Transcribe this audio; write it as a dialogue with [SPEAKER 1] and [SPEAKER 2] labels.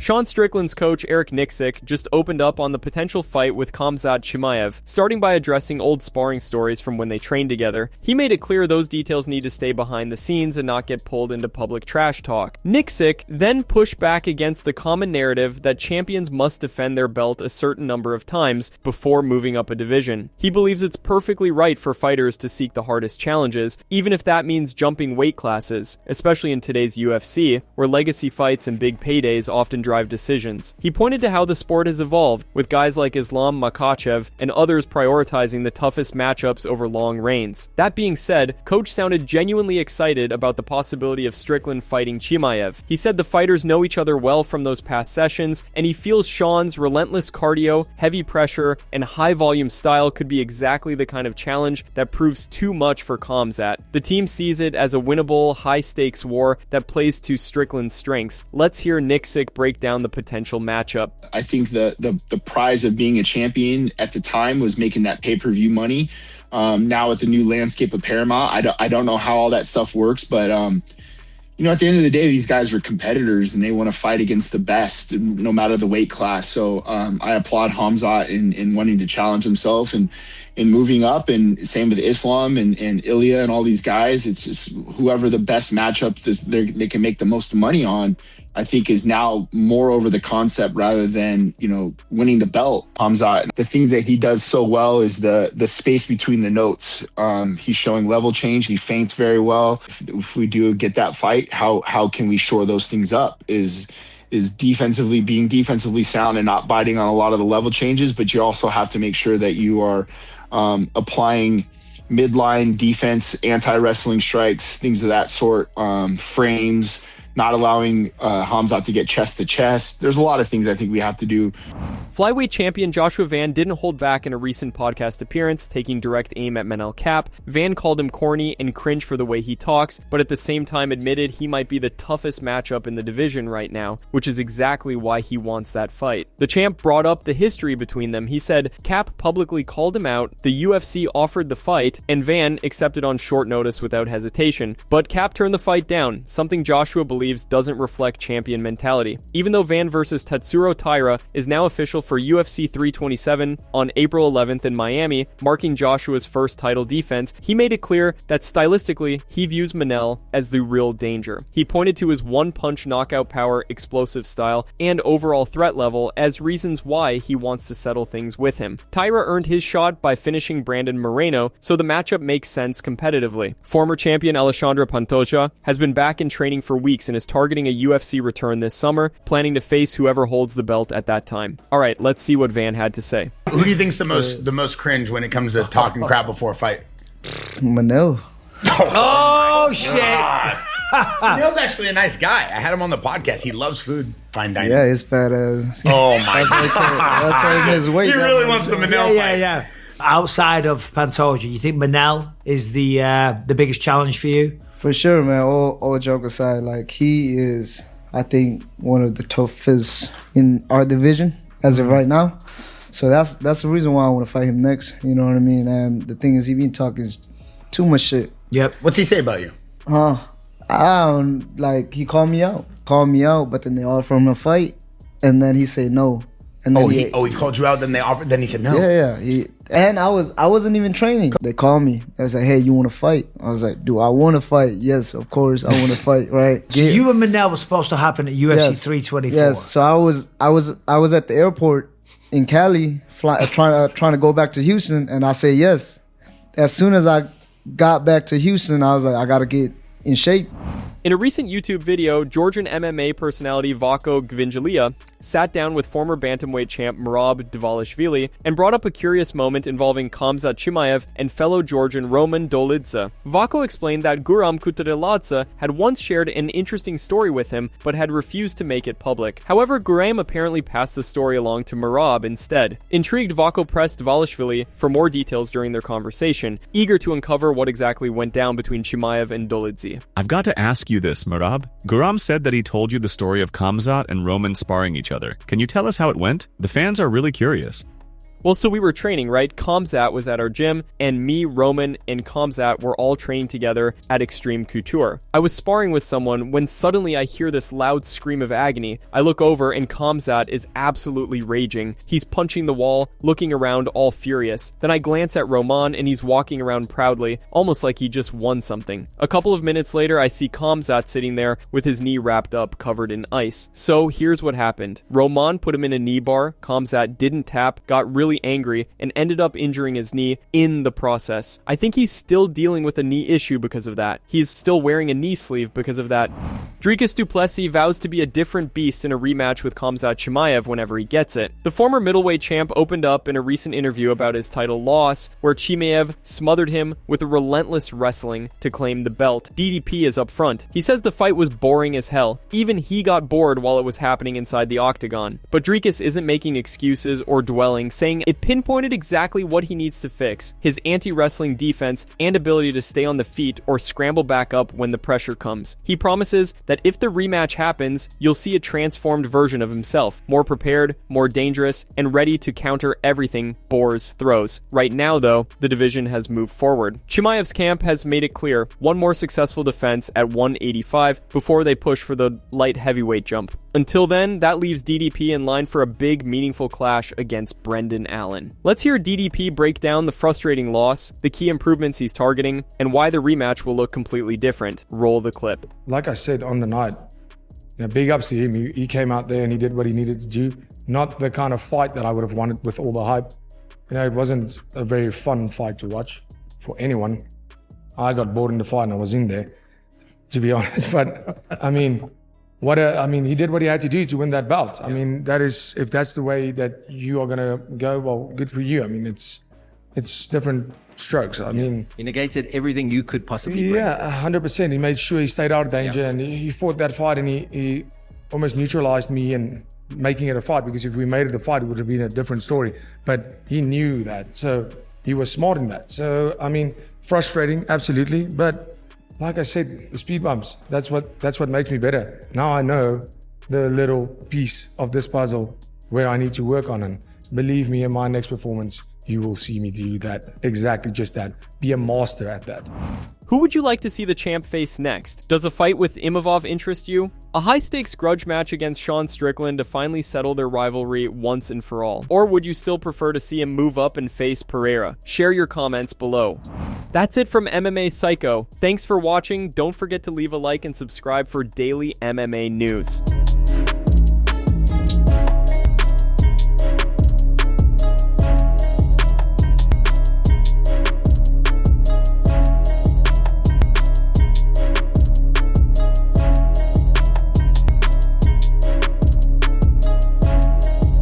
[SPEAKER 1] Sean Strickland's coach Eric Nixick just opened up on the potential fight with Khamzat Chimaev, starting by addressing old sparring stories from when they trained together. He made it clear those details need to stay behind the scenes and not get pulled into public trash talk. Nixick then pushed back against the common narrative that champions must defend their belt a certain number of times before moving up a division. He believes it's perfectly right for fighters to seek the hardest challenges, even if that means jumping weight classes, especially in today's UFC, where legacy fights and big paydays often drive decisions. He pointed to how the sport has evolved, with guys like Islam Makhachev and others prioritizing the toughest matchups over long reigns. That being said, Coach sounded genuinely excited about the possibility of Strickland fighting Chimaev. He said the fighters know each other well from those past sessions, and he feels Sean's relentless cardio, heavy pressure, and high-volume style could be exactly the kind of challenge that proves too much for Khamzat. The team sees it as a winnable, high-stakes war that plays to Strickland's strengths. Let's hear Nixick break down the potential matchup.
[SPEAKER 2] I think the prize of being a champion at the time was making that pay-per-view money. Now with the new landscape of Paramount, I don't know how all that stuff works, but at the end of the day, these guys are competitors and they want to fight against the best, no matter the weight class. So I applaud Khamzat in wanting to challenge himself and in moving up, and same with Islam and Ilya and all these guys. It's just whoever the best matchup they can make the most money on, I think, is now more over the concept rather than, winning the belt. Khamzat, the things that he does so well is the space between the notes. He's showing level change. He feints very well. If we do get that fight, how can we shore those things up is being defensively sound and not biting on a lot of the level changes, but you also have to make sure that you are applying midline defense, anti-wrestling strikes, things of that sort, frames, not allowing Khamzat to get chest to chest. There's a lot of things I think we have to do.
[SPEAKER 1] Flyweight champion Joshua Van didn't hold back in a recent podcast appearance, taking direct aim at Manel Kape. Van called him corny and cringe for the way he talks, but at the same time admitted he might be the toughest matchup in the division right now, which is exactly why he wants that fight. The champ brought up the history between them. He said Kape publicly called him out, the UFC offered the fight, and Van accepted on short notice without hesitation. But Kape turned the fight down, something Joshua believes doesn't reflect champion mentality. Even though Van versus Tatsuro Taira is now official for UFC 327 on April 11th in Miami, marking Joshua's first title defense, he made it clear that stylistically, he views Manel as the real danger. He pointed to his one-punch knockout power, explosive style, and overall threat level as reasons why he wants to settle things with him. Taira earned his shot by finishing Brandon Moreno, so the matchup makes sense competitively. Former champion Alexandre Pantoja has been back in training for weeks and is targeting a UFC return this summer, planning to face whoever holds the belt at that time. Alright, let's see what Van had to say.
[SPEAKER 3] Who do you think's the most cringe when it comes to talking crap before a fight?
[SPEAKER 4] Manel.
[SPEAKER 3] Oh shit! Manel's actually a nice guy. I had him on the podcast. He loves food. Fine dining.
[SPEAKER 4] Yeah, his fat ass.
[SPEAKER 3] Oh my god.
[SPEAKER 4] That's why his weight.
[SPEAKER 3] He really wants the Manel fight.
[SPEAKER 5] Yeah. Outside of Pantoja, you think Manel is the biggest challenge for you?
[SPEAKER 4] For sure, man. All joke aside, like, he is, I think, one of the toughest in our division as of right now. So that's the reason why I want to fight him next. You know what I mean? And the thing is, he been talking too much shit.
[SPEAKER 5] Yep.
[SPEAKER 3] What's he say about you?
[SPEAKER 4] I don't, like, he called me out, but then they offered him a fight, and then he said no. And then
[SPEAKER 3] he called you out, then he said no.
[SPEAKER 4] Yeah. And I wasn't even training. They called me. I was like, hey, you want to fight? I was like, do I want to fight? Yes, of course, I want to fight, right?
[SPEAKER 5] So you and Manel were supposed to happen at UFC 324.
[SPEAKER 4] Yes, so I was at the airport in Cali, trying to go back to Houston, and I said yes. As soon as I got back to Houston, I was like, I got to get in shape.
[SPEAKER 1] In a recent YouTube video, Georgian MMA personality Vako Gvinjalia sat down with former bantamweight champ Merab Dvalishvili and brought up a curious moment involving Khamzat Chimaev and fellow Georgian Roman Dolidze. Vako explained that Guram Kutateladze had once shared an interesting story with him, but had refused to make it public. However, Guram apparently passed the story along to Merab instead. Intrigued, Vako pressed Dvalishvili for more details during their conversation, eager to uncover what exactly went down between Chimaev and Dolidze.
[SPEAKER 6] I've got to ask you this, Merab. Guram said that he told you the story of Khamzat and Roman sparring each other. Can you tell us how it went? The fans are really curious.
[SPEAKER 1] Well, so we were training, right? Khamzat was at our gym, and me, Roman, and Khamzat were all training together at Extreme Couture. I was sparring with someone when suddenly I hear this loud scream of agony. I look over and Khamzat is absolutely raging. He's punching the wall, looking around all furious. Then I glance at Roman and he's walking around proudly, almost like he just won something. A couple of minutes later, I see Khamzat sitting there with his knee wrapped up, covered in ice. So here's what happened. Roman put him in a knee bar, Khamzat didn't tap, got really angry, and ended up injuring his knee in the process. I think he's still dealing with a knee issue because of that. He's still wearing a knee sleeve because of that. Dricus Du Plessis vows to be a different beast in a rematch with Khamzat Chimaev whenever he gets it. The former middleweight champ opened up in a recent interview about his title loss, where Chimaev smothered him with a relentless wrestling to claim the belt. DDP is up front. He says the fight was boring as hell. Even he got bored while it was happening inside the octagon. But Dricus isn't making excuses or dwelling, saying it pinpointed exactly what he needs to fix: his anti-wrestling defense and ability to stay on the feet or scramble back up when the pressure comes. He promises that if the rematch happens, you'll see a transformed version of himself, more prepared, more dangerous, and ready to counter everything Boers throws. Right now, though, the division has moved forward. Chimaev's camp has made it clear: one more successful defense at 185 before they push for the light heavyweight jump. Until then, that leaves DDP in line for a big, meaningful clash against Brendan Allen. Let's hear DDP break down the frustrating loss, the key improvements he's targeting, and why the rematch will look completely different. Roll the clip.
[SPEAKER 7] Like I said on the night, big ups to him. He came out there and he did what he needed to do. Not the kind of fight that I would have wanted with all the hype. It wasn't a very fun fight to watch for anyone. I got bored in the fight and I was in there, to be honest. But he did what he had to do to win that belt. I mean, that is, if that's the way that you are gonna go, well, good for you. I mean, it's different strokes. I mean,
[SPEAKER 8] he negated everything you could possibly bring.
[SPEAKER 7] Yeah, 100%. He made sure he stayed out of danger, and he fought that fight, and he almost neutralized me and making it a fight, because if we made it a fight, it would have been a different story. But he knew that, so he was smart in that. So I mean, frustrating, absolutely, but like I said, the speed bumps, that's what makes me better. Now I know the little piece of this puzzle where I need to work on, and believe me, in my next performance, you will see me do that, exactly just that. Be a master at that.
[SPEAKER 1] Who would you like to see the champ face next? Does a fight with Imavov interest you? A high-stakes grudge match against Sean Strickland to finally settle their rivalry once and for all? Or would you still prefer to see him move up and face Pereira? Share your comments below. That's it from MMA Psycho. Thanks for watching. Don't forget to leave a like and subscribe for daily MMA news.